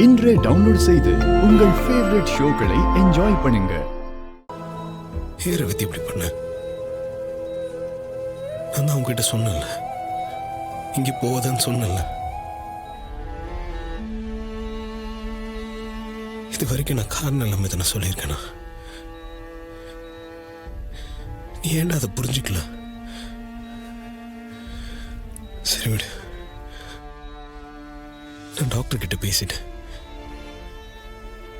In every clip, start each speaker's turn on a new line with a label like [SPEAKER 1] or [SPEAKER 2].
[SPEAKER 1] இன்றே டவுன்லோட் செய்து உங்கள் ஃபேவரட் ஷோக்களை என்ஜாய் பண்ணுங்க.
[SPEAKER 2] ரேவதி இப்படி பண்ண நான் தான் உங்ககிட்ட சொன்னல, இங்கே போவதான்னு சொன்னல. இது வரைக்கும் நான் காரணம் இல்லாம இதை நான் சொல்லியிருக்கேனா? நீ ஏன்டா அதை புரிஞ்சுக்கல? சரி விடு, நான் டாக்டர் கிட்ட பேசிட்டேன்.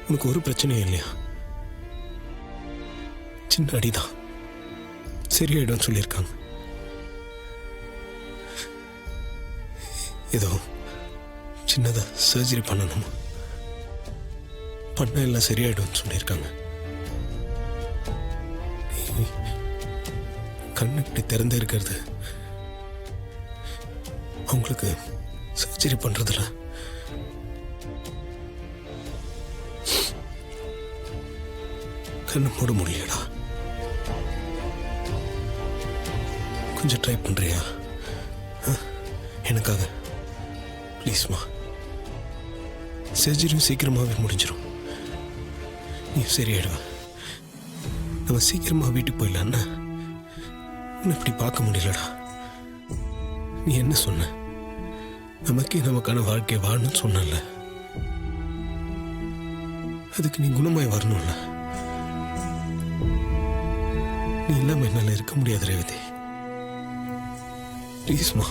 [SPEAKER 2] உனக்கு ஒரு பிரச்சனையும் இல்லையா? சின்ன அடிதான், சரியாயிடும் சொல்லியிருக்காங்க. ஏதோ சின்னதா சர்ஜரி பண்ணணுமா, பண்ண எல்லாம் சரியாயிடும் சொல்லியிருக்காங்க. கண்ணு இப்படி திறந்தே இருக்கிறது அவங்களுக்கு சர்ஜரி பண்றதுல கண்ணு மூட முடியலடா. கொஞ்சம் ட்ரை பண்றியா எனக்காக? ப்ளீஸ்மா. சர்ஜரியும் சீக்கிரமாகவே முடிஞ்சிடும், நீ சரியாயிடுவ. நம்ம சீக்கிரமாக வீட்டுக்கு போயிடலான்னா உன்னை இப்படி பார்க்க முடியலடா. நீ என்ன சொன்ன? நமக்கே நமக்கான வாழ்க்கையை வாழணும்னு சொன்னல, அதுக்கு நீ குணமாய் வரணும்ல. நீ இல்லாம என்னால இருக்க முடியாது ரேவதி. ப்ளீஸ்மா,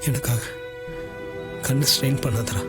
[SPEAKER 2] எனக்காக கண்ணை ஸ்ட்ரெயின் பண்ணாதடா.